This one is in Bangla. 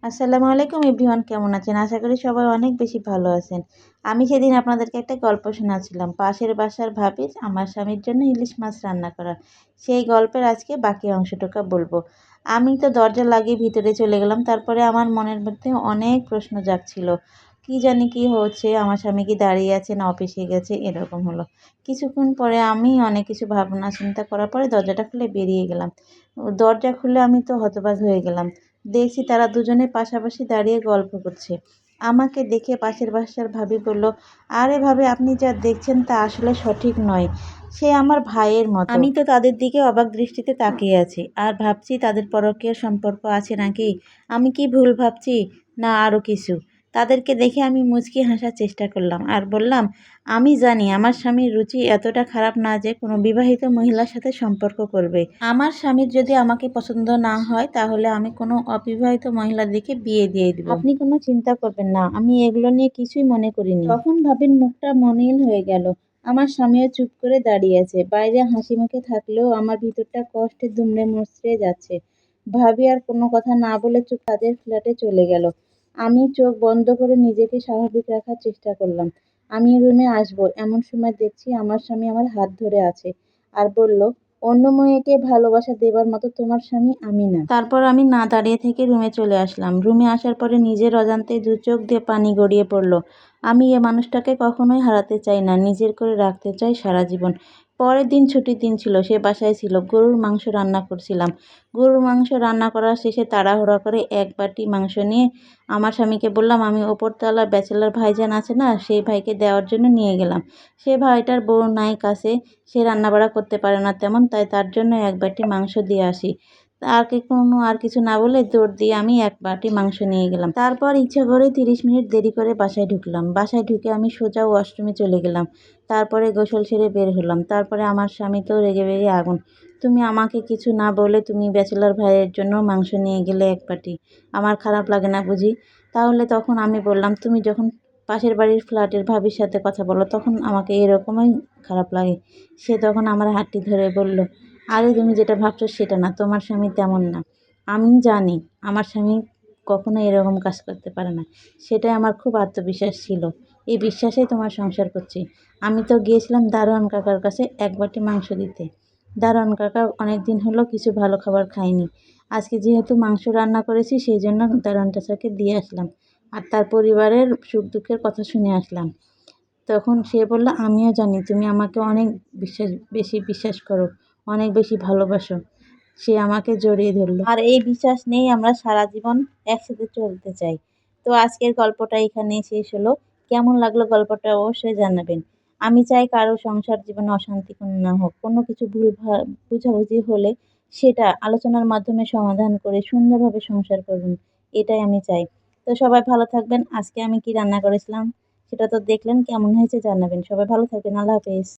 আসসালামু আলাইকুম এভরিওয়ান, কেমন আছেন? আশা করি সবাই অনেক বেশি ভালো আছেন। আমি সেদিন আপনাদেরকে একটা গল্প শোনাচ্ছিলাম। পাশের বাসার ভাবির আমার স্বামীর জন্য ইলিশ মাছ রান্না করা। সেই গল্পের আজকে বাকি অংশটুকু বলবো। আমি তো দরজা লাগিয়ে ভিতরে চলে গেলাম। তারপরে আমার মনের মধ্যে অনেক প্রশ্ন জাগছিল। কি জানি কি হচ্ছে, আমার স্বামী কি দাঁড়িয়ে আছে না অফিসে গেছে, এরকম হলো। কিছুক্ষণ পরে আমি অনেক কিছু ভাবনা চিন্তা করার পরে দরজাটা খুলে বেরিয়ে গেলাম। দরজা খুলে আমি তো হতবাক হয়ে গেলাম। দেখছি তারা দুজনে পাশাপাশি দাঁড়িয়ে গল্প করছে। আমাকে দেখে পাশের বাসার ভাবি বলল, আরে ভাবি, আপনি যা দেখছেন তা আসলে সঠিক নয়। সে আমার ভাইয়ের মতো। আমি তো তাদের দিকে অবাক দৃষ্টিতে তাকিয়ে আছি আর ভাবছি তাদের পরকীয় সম্পর্ক আছে নাকি। আমি কি ভুল ভাবছি না আরও কিছু। তাদেরকে দেখে আমি মুচকি হাসার চেষ্টা করলাম আর বললাম, আমি জানি আমার স্বামীর রুচি এতটা খারাপ না যে কোনো বিবাহিত মহিলার সাথে সম্পর্ক করবে। আমার স্বামীর যদি আমাকে পছন্দ না হয় তাহলে আমি কোনো অবিবাহিত মহিলার দিকে বিয়ে দিয়ে দিব। আপনি কোনো চিন্তা করবেন না, আমি এগুলো নিয়ে কিছুই মনে করিনি। তখন ভাবির মুখটা মলিন হয়ে গেল। আমার স্বামীও চুপ করে দাঁড়িয়ে আছে। বাইরে হাসি মুখে থাকলেও আমার ভিতরটা কষ্টে দুমড়ে মুচড়ে যাচ্ছে। ভাবি আর কোনো কথা না বলে চুপ তাদের ফ্ল্যাটে চলে গেল। আমি চোখ বন্ধ করে নিজেকে স্বাভাবিক রাখার চেষ্টা করলাম। আমি রুমে আসবো এমন সময় দেখছি আমার স্বামী আমার হাত ধরে আছে আর বলল, অন্য মেয়েকে ভালোবাসা দেবার মতো তোমার স্বামী আমি না। তারপর আমি না দাঁড়িয়ে থেকে রুমে চলে আসলাম। রুমে আসার পরে নিজের অজান্তেই দু চোখ দিয়ে পানি গড়িয়ে পড়ল। আমি এ মানুষটাকে কখনোই হারাতে চাই না, নিজের করে রাখতে চাই সারা জীবন। পরের দিন ছুটির দিন ছিল, সে বাসায় ছিল। গরুর মাংস রান্না করছিলাম। গরুর মাংস রান্না করার শেষে তাড়াহুড়া করে এক বাটি মাংস নিয়ে আমার স্বামীকে বললাম, আমি ওপরতলার ব্যাচেলর ভাইজান আছে না, সেই ভাইকে দেওয়ার জন্য নিয়ে গেলাম। সে ভাইটার বউ নাই কাছে, সে রান্নাবাড়া করতে পারে না তেমন, তাই তার জন্য এক বাটি মাংস দিয়ে আসি। আর কিছু না বলে দৌড় দিয়ে আমি এক বাটি মাংস নিয়ে গেলাম। তারপর ইচ্ছা করে 30 মিনিট দেরি করে বাসায় ঢুকলাম। বাসায় ঢুকে আমি সোজা ওয়াশরুমে চলে গেলাম। তারপরে গোসল সেরে বের হলাম। তারপরে আমার স্বামী তো রেগে বেগে আগুন। তুমি আমাকে কিছু না বলে তুমি ব্যাচেলর ভাইয়ের জন্য মাংস নিয়ে গেলে এক বাটি, আমার খারাপ লাগে না বুঝি? তাহলে তখন আমি বললাম, তুমি যখন পাশের বাড়ির ফ্ল্যাটের ভাবির সাথে কথা বলো তখন আমাকে এরকমই খারাপ লাগে। সে তখন আমার হাতটি ধরে বলল, আরে তুমি যেটা ভাবছো সেটা না, তোমার স্বামী তেমন না। আমি জানি আমার স্বামী কখনো এরকম কাজ করতে পারে না। সেটাই আমার খুব আত্মবিশ্বাস ছিল। এই বিশ্বাসে তোমার সংসার করছি। আমি তো গিয়েছিলাম দারোয়ান কাকার কাছে এক বাটি মাংস দিতে। দারোয়ান কাকা অনেক দিন হলো কিছু ভালো খাবার খায়নি। আজকে যেহেতু মাংস রান্না করেছি সেই জন্য দারোয়ান চাচাকে দিয়ে আসলাম আর তার পরিবারের সুখ দুঃখের কথা শুনে আসলাম। তখন সে বলল, আমিও জানি তুমি আমাকে অনেক বেশি বিশ্বাস করো, অনেক বেশি ভালোবাসো। সে আমাকে জড়িয়ে ধরল। আর এই বিশ্বাস নিয়েই আমরা সারা জীবন একসাথে চলতে চাই। তো আজকের গল্পটা এখানেই শেষ হলো। কেমন লাগলো গল্পটা অবশ্যই জানাবেন। আমি চাই কারো সংসার জীবনে অশান্তিপূর্ণ না হোক। কোনো কিছু ভুল বুঝাবুঝি হলে সেটা আলোচনার মাধ্যমে সমাধান করে সুন্দরভাবে সংসার করুন। এটাই আমি চাই। তো সবাই ভালো থাকবেন। আজকে আমি কি রান্না করেছিলাম সেটা তো দেখলেন, কেমন হয়েছে জানাবেন। সবাই ভালো থাকবেন। আল্লাহ হাফেজ।